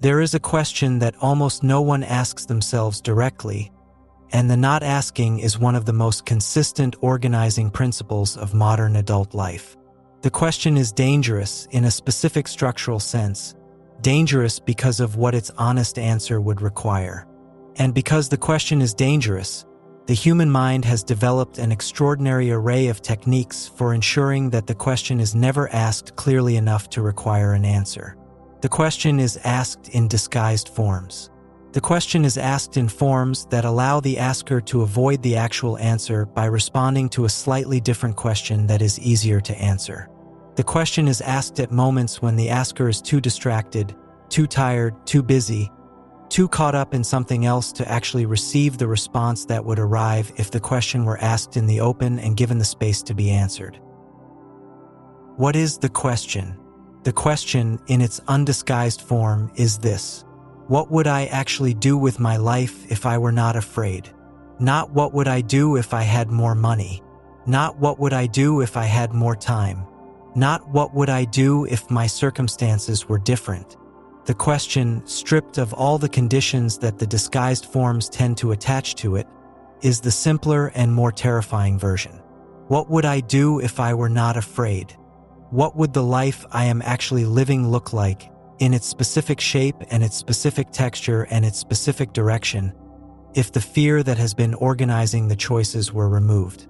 There is a question that almost no one asks themselves directly, and the not asking is one of the most consistent organizing principles of modern adult life. The question is dangerous in a specific structural sense, dangerous because of what its honest answer would require. And because the question is dangerous, the human mind has developed an extraordinary array of techniques for ensuring that the question is never asked clearly enough to require an answer. The question is asked in disguised forms. The question is asked in forms that allow the asker to avoid the actual answer by responding to a slightly different question that is easier to answer. The question is asked at moments when the asker is too distracted, too tired, too busy, too caught up in something else to actually receive the response that would arrive if the question were asked in the open and given the space to be answered. What is the question? The question, in its undisguised form, is this: what would I actually do with my life if I were not afraid? Not what would I do if I had more money? Not what would I do if I had more time? Not what would I do if my circumstances were different? The question, stripped of all the conditions that the disguised forms tend to attach to it, is the simpler and more terrifying version. What would I do if I were not afraid? What would the life I am actually living look like, in its specific shape and its specific texture and its specific direction, if the fear that has been organizing the choices were removed?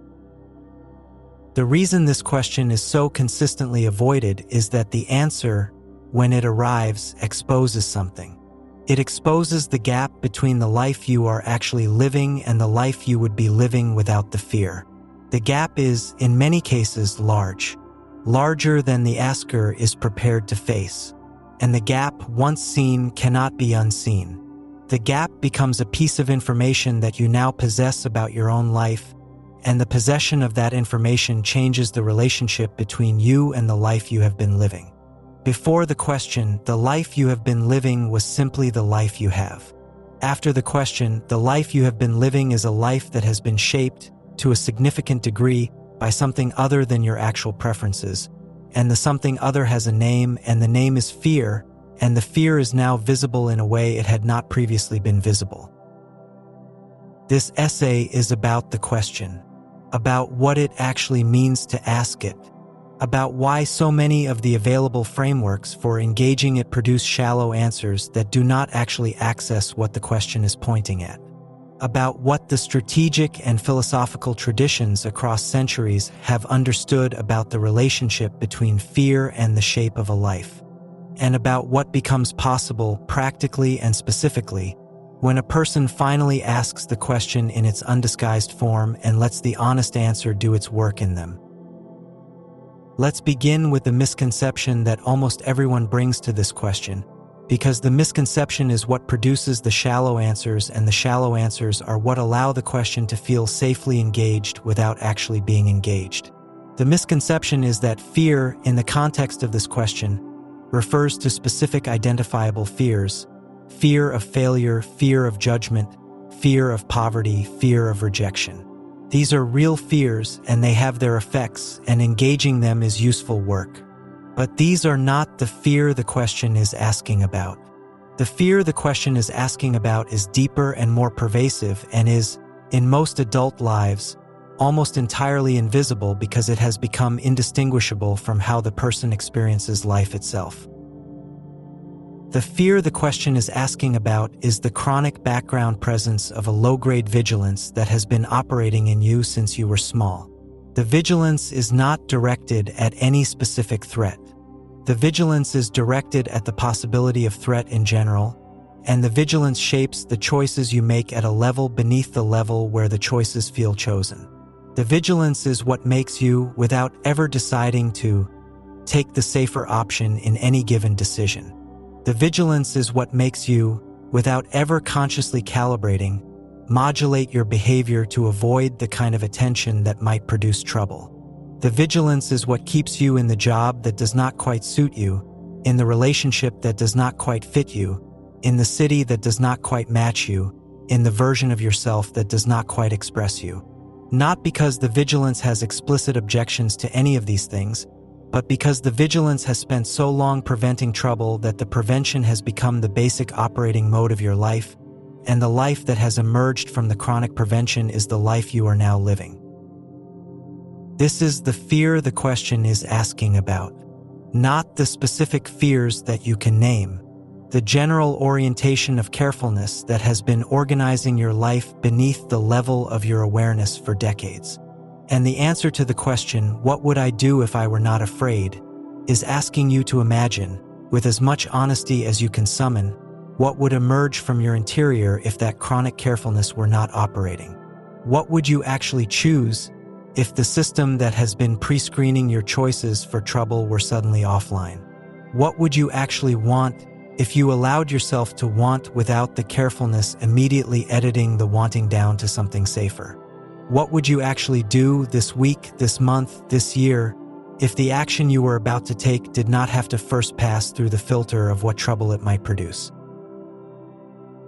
The reason this question is so consistently avoided is that the answer, when it arrives, exposes something. It exposes the gap between the life you are actually living and the life you would be living without the fear. The gap is, in many cases, larger than the asker is prepared to face. And the gap, once seen, cannot be unseen. The gap becomes a piece of information that you now possess about your own life, and the possession of that information changes the relationship between you and the life you have been living. Before the question, the life you have been living was simply the life you have. After the question, the life you have been living is a life that has been shaped, to a significant degree, by something other than your actual preferences, and the something other has a name, and the name is fear, and the fear is now visible in a way it had not previously been visible. This essay is about the question, about what it actually means to ask it, about why so many of the available frameworks for engaging it produce shallow answers that do not actually access what the question is pointing at, about what the strategic and philosophical traditions across centuries have understood about the relationship between fear and the shape of a life, and about what becomes possible practically and specifically when a person finally asks the question in its undisguised form and lets the honest answer do its work in them. Let's begin with the misconception that almost everyone brings to this question, because the misconception is what produces the shallow answers, and the shallow answers are what allow the question to feel safely engaged without actually being engaged. The misconception is that fear, in the context of this question, refers to specific identifiable fears: fear of failure, fear of judgment, fear of poverty, fear of rejection. These are real fears, and they have their effects, and engaging them is useful work. But these are not the fear the question is asking about. The fear the question is asking about is deeper and more pervasive and is, in most adult lives, almost entirely invisible because it has become indistinguishable from how the person experiences life itself. The fear the question is asking about is the chronic background presence of a low-grade vigilance that has been operating in you since you were small. The vigilance is not directed at any specific threat. The vigilance is directed at the possibility of threat in general, and the vigilance shapes the choices you make at a level beneath the level where the choices feel chosen. The vigilance is what makes you, without ever deciding to, take the safer option in any given decision. The vigilance is what makes you, without ever consciously calibrating, modulate your behavior to avoid the kind of attention that might produce trouble. The vigilance is what keeps you in the job that does not quite suit you, in the relationship that does not quite fit you, in the city that does not quite match you, in the version of yourself that does not quite express you. Not because the vigilance has explicit objections to any of these things, but because the vigilance has spent so long preventing trouble that the prevention has become the basic operating mode of your life, and the life that has emerged from the chronic prevention is the life you are now living. This is the fear the question is asking about, not the specific fears that you can name, the general orientation of carefulness that has been organizing your life beneath the level of your awareness for decades. And the answer to the question, "What would I do if I were not afraid?" is asking you to imagine, with as much honesty as you can summon, what would emerge from your interior if that chronic carefulness were not operating. What would you actually choose if the system that has been pre-screening your choices for trouble were suddenly offline? What would you actually want if you allowed yourself to want without the carefulness immediately editing the wanting down to something safer? What would you actually do this week, this month, this year, if the action you were about to take did not have to first pass through the filter of what trouble it might produce?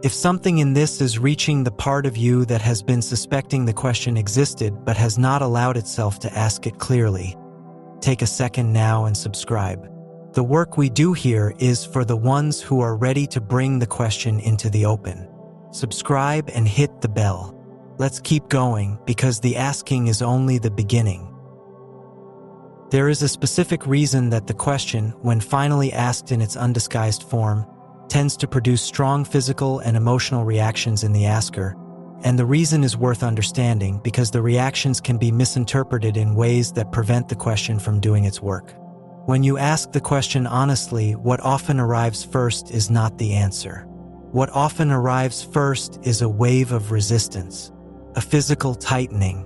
If something in this is reaching the part of you that has been suspecting the question existed but has not allowed itself to ask it clearly, take a second now and subscribe. The work we do here is for the ones who are ready to bring the question into the open. Subscribe and hit the bell. Let's keep going, because the asking is only the beginning. There is a specific reason that the question, when finally asked in its undisguised form, tends to produce strong physical and emotional reactions in the asker, and the reason is worth understanding because the reactions can be misinterpreted in ways that prevent the question from doing its work. When you ask the question honestly, what often arrives first is not the answer. What often arrives first is a wave of resistance, a physical tightening,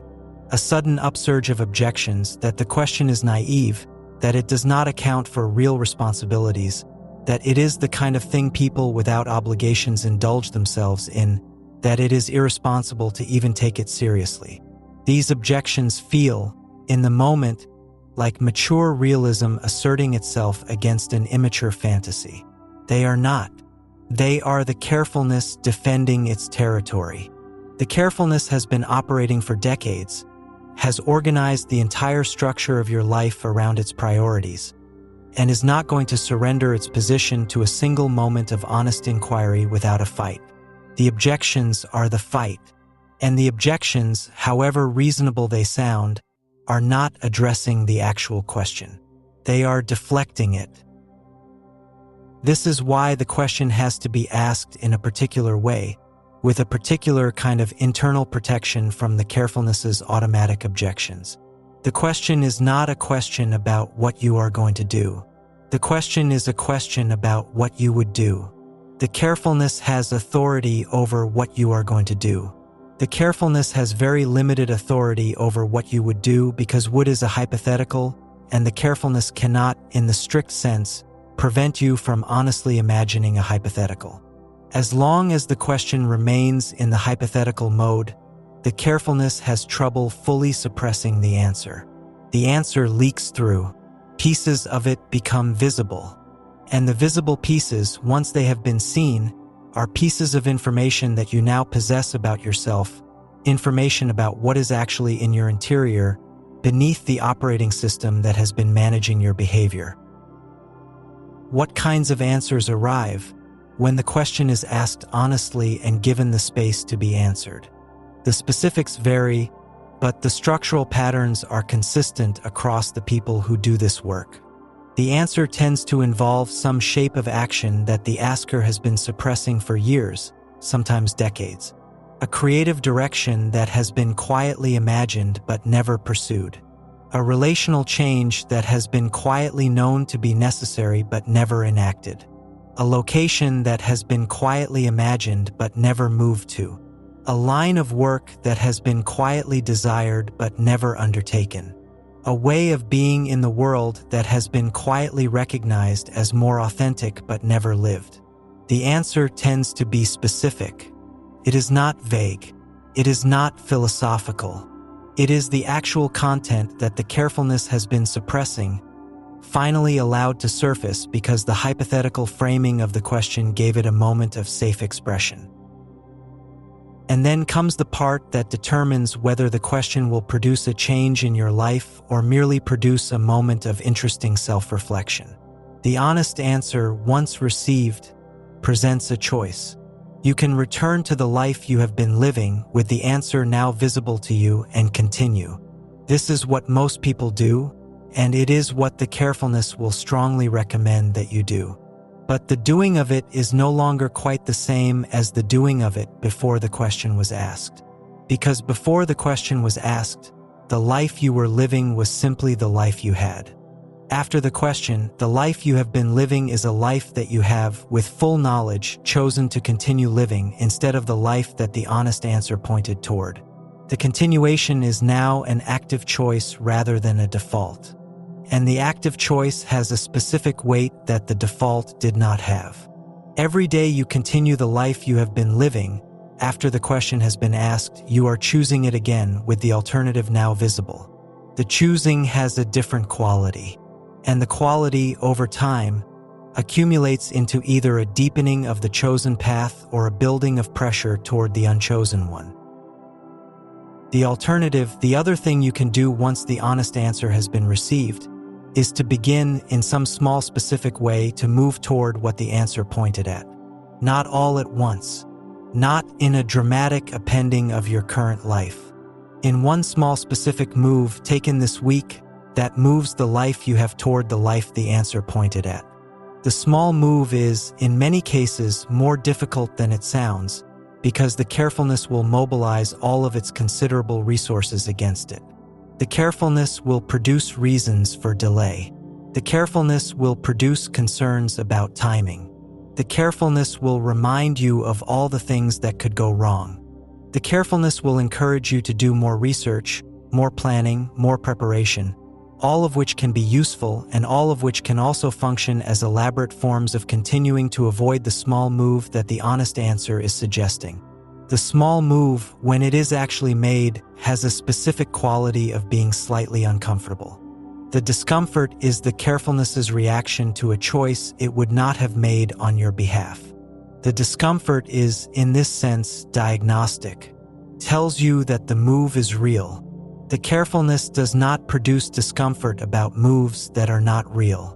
a sudden upsurge of objections that the question is naive, that it does not account for real responsibilities, that it is the kind of thing people without obligations indulge themselves in, that it is irresponsible to even take it seriously. These objections feel, in the moment, like mature realism asserting itself against an immature fantasy. They are not. They are the carefulness defending its territory. The carefulness has been operating for decades, has organized the entire structure of your life around its priorities, and is not going to surrender its position to a single moment of honest inquiry without a fight. The objections are the fight, and the objections, however reasonable they sound, are not addressing the actual question. They are deflecting it. This is why the question has to be asked in a particular way, with a particular kind of internal protection from the carefulness's automatic objections. The question is not a question about what you are going to do. The question is a question about what you would do. The carefulness has authority over what you are going to do. The carefulness has very limited authority over what you would do because would is a hypothetical, and the carefulness cannot, in the strict sense, prevent you from honestly imagining a hypothetical. As long as the question remains in the hypothetical mode, the carefulness has trouble fully suppressing the answer. The answer leaks through. Pieces of it become visible. And the visible pieces, once they have been seen, are pieces of information that you now possess about yourself, information about what is actually in your interior, beneath the operating system that has been managing your behavior. What kinds of answers arrive when the question is asked honestly and given the space to be answered? The specifics vary, but the structural patterns are consistent across the people who do this work. The answer tends to involve some shape of action that the asker has been suppressing for years, sometimes decades. A creative direction that has been quietly imagined but never pursued. A relational change that has been quietly known to be necessary but never enacted. A location that has been quietly imagined but never moved to. A line of work that has been quietly desired but never undertaken. A way of being in the world that has been quietly recognized as more authentic but never lived. The answer tends to be specific. It is not vague. It is not philosophical. It is the actual content that the carefulness has been suppressing, finally allowed to surface because the hypothetical framing of the question gave it a moment of safe expression. And then comes the part that determines whether the question will produce a change in your life or merely produce a moment of interesting self-reflection. The honest answer, once received, presents a choice. You can return to the life you have been living with the answer now visible to you and continue. This is what most people do, and it is what the carefulness will strongly recommend that you do. But the doing of it is no longer quite the same as the doing of it before the question was asked. Because before the question was asked, the life you were living was simply the life you had. After the question, the life you have been living is a life that you have, with full knowledge, chosen to continue living instead of the life that the honest answer pointed toward. The continuation is now an active choice rather than a default. And the active choice has a specific weight that the default did not have. Every day you continue the life you have been living, after the question has been asked, you are choosing it again with the alternative now visible. The choosing has a different quality. And the quality, over time, accumulates into either a deepening of the chosen path or a building of pressure toward the unchosen one. The alternative, the other thing you can do once the honest answer has been received, is to begin, in some small specific way, to move toward what the answer pointed at. Not all at once. Not in a dramatic upending of your current life. In one small specific move taken this week, that moves the life you have toward the life the answer pointed at. The small move is, in many cases, more difficult than it sounds, because the carefulness will mobilize all of its considerable resources against it. The carefulness will produce reasons for delay. The carefulness will produce concerns about timing. The carefulness will remind you of all the things that could go wrong. The carefulness will encourage you to do more research, more planning, more preparation, all of which can be useful and all of which can also function as elaborate forms of continuing to avoid the small move that the honest answer is suggesting. The small move, when it is actually made, has a specific quality of being slightly uncomfortable. The discomfort is the carefulness's reaction to a choice it would not have made on your behalf. The discomfort is, in this sense, diagnostic. Tells you that the move is real. The carefulness does not produce discomfort about moves that are not real.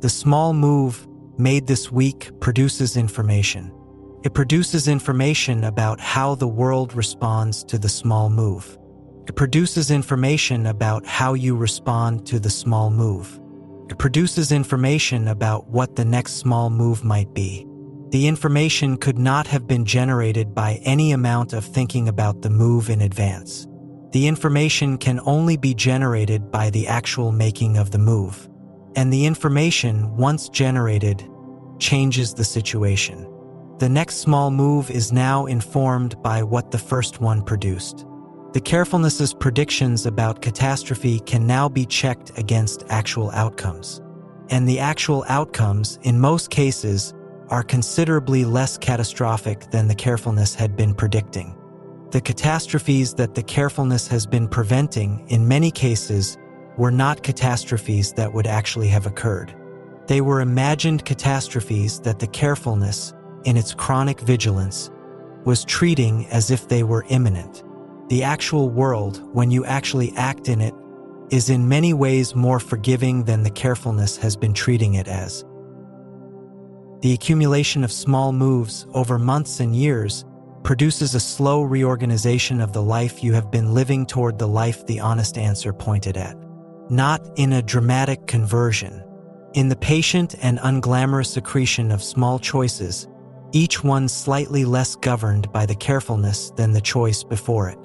The small move, made this week, produces information. It produces information about how the world responds to the small move. It produces information about how you respond to the small move. It produces information about what the next small move might be. The information could not have been generated by any amount of thinking about the move in advance. The information can only be generated by the actual making of the move. And the information, once generated, changes the situation. The next small move is now informed by what the first one produced. The carefulness's predictions about catastrophe can now be checked against actual outcomes. And the actual outcomes, in most cases, are considerably less catastrophic than the carefulness had been predicting. The catastrophes that the carefulness has been preventing, in many cases, were not catastrophes that would actually have occurred. They were imagined catastrophes that the carefulness, in its chronic vigilance, was treating as if they were imminent. The actual world, when you actually act in it, is in many ways more forgiving than the carefulness has been treating it as. The accumulation of small moves over months and years produces a slow reorganization of the life you have been living toward the life the honest answer pointed at. Not in a dramatic conversion. In the patient and unglamorous accretion of small choices, each one slightly less governed by the carefulness than the choice before it.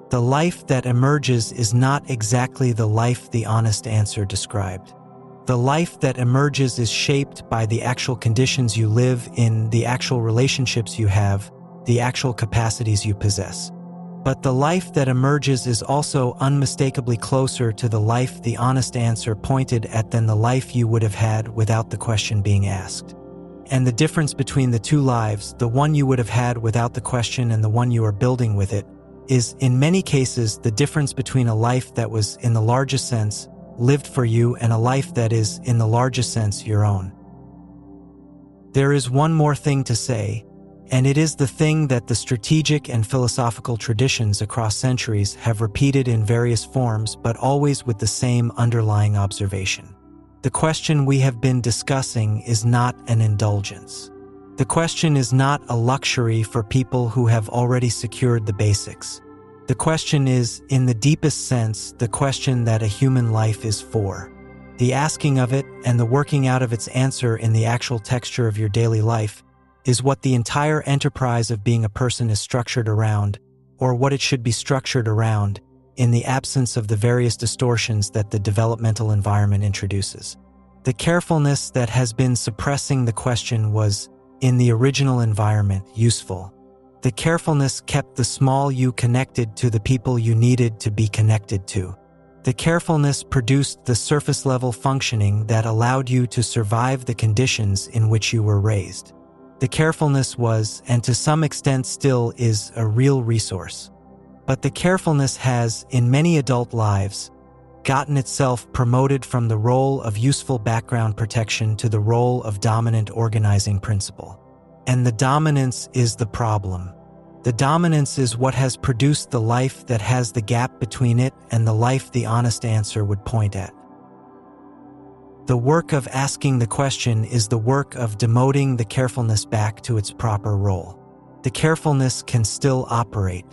The life that emerges is not exactly the life the honest answer described. The life that emerges is shaped by the actual conditions you live in, the actual relationships you have, the actual capacities you possess. But the life that emerges is also unmistakably closer to the life the honest answer pointed at than the life you would have had without the question being asked. And the difference between the two lives, the one you would have had without the question and the one you are building with it, is, in many cases, the difference between a life that was, in the largest sense, lived for you and a life that is, in the largest sense, your own. There is one more thing to say, And it is the thing that the strategic and philosophical traditions across centuries have repeated in various forms, but always with the same underlying observation. The question we have been discussing is not an indulgence. The question is not a luxury for people who have already secured the basics. The question is, in the deepest sense, the question that a human life is for. The asking of it and the working out of its answer in the actual texture of your daily life is what the entire enterprise of being a person is structured around, or what it should be structured around, in the absence of the various distortions that the developmental environment introduces. The carefulness that has been suppressing the question was, in the original environment, useful. The carefulness kept the small you connected to the people you needed to be connected to. The carefulness produced the surface-level functioning that allowed you to survive the conditions in which you were raised. The carefulness was, and to some extent still is, a real resource. But the carefulness has, in many adult lives, gotten itself promoted from the role of useful background protection to the role of dominant organizing principle. And the dominance is the problem. The dominance is what has produced the life that has the gap between it and the life the honest answer would point at. The work of asking the question is the work of demoting the carefulness back to its proper role. The carefulness can still operate.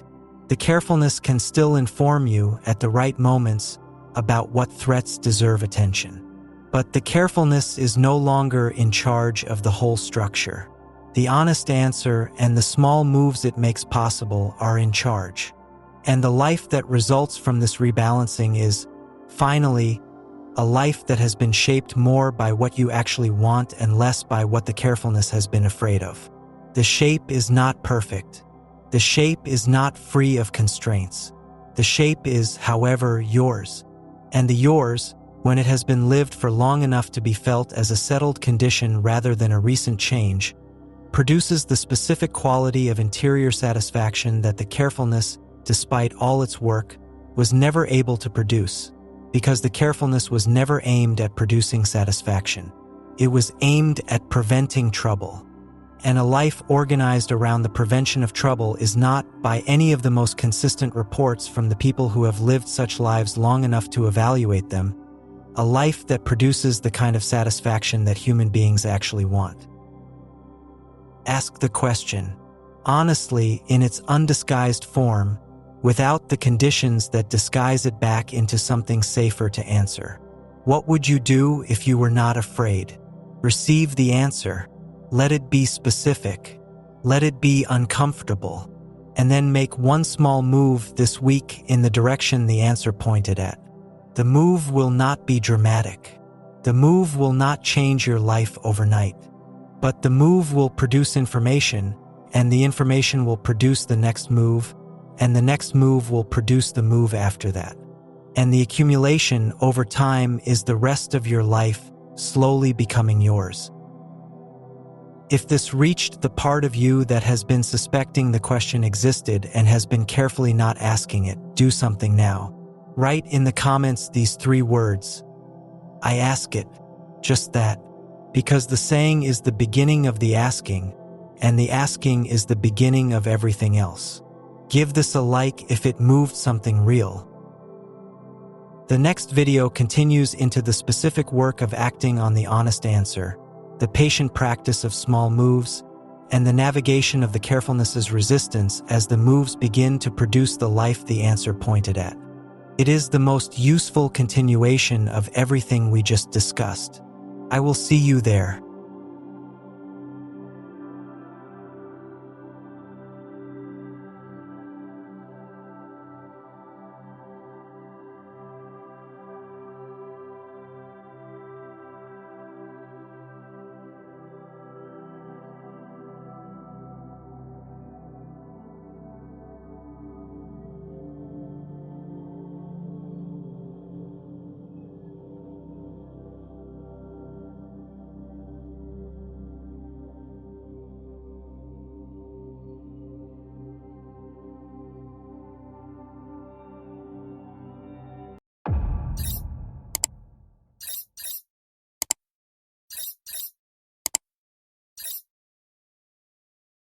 The carefulness can still inform you at the right moments about what threats deserve attention. But the carefulness is no longer in charge of the whole structure. The honest answer and the small moves it makes possible are in charge. And the life that results from this rebalancing is, finally, a life that has been shaped more by what you actually want and less by what the carefulness has been afraid of. The shape is not perfect. The shape is not free of constraints. The shape is, however, yours. And the yours, when it has been lived for long enough to be felt as a settled condition rather than a recent change, produces the specific quality of interior satisfaction that the carefulness, despite all its work, was never able to produce. Because the carefulness was never aimed at producing satisfaction. It was aimed at preventing trouble. And a life organized around the prevention of trouble is not, by any of the most consistent reports from the people who have lived such lives long enough to evaluate them, a life that produces the kind of satisfaction that human beings actually want. Ask the question, honestly, in its undisguised form, without the conditions that disguise it back into something safer to answer. What would you do if you were not afraid? Receive the answer. Let it be specific. Let it be uncomfortable. And then make one small move this week in the direction the answer pointed at. The move will not be dramatic. The move will not change your life overnight. But the move will produce information, and the information will produce the next move, and the next move will produce the move after that. And the accumulation over time is the rest of your life slowly becoming yours. If this reached the part of you that has been suspecting the question existed and has been carefully not asking it, do something now. Write in the comments these 3 words. I ask it. Just that. Because the saying is the beginning of the asking, and the asking is the beginning of everything else. Give this a like if it moved something real. The next video continues into the specific work of acting on the honest answer, the patient practice of small moves, and the navigation of the carefulness's resistance as the moves begin to produce the life the answer pointed at. It is the most useful continuation of everything we just discussed. I will see you there.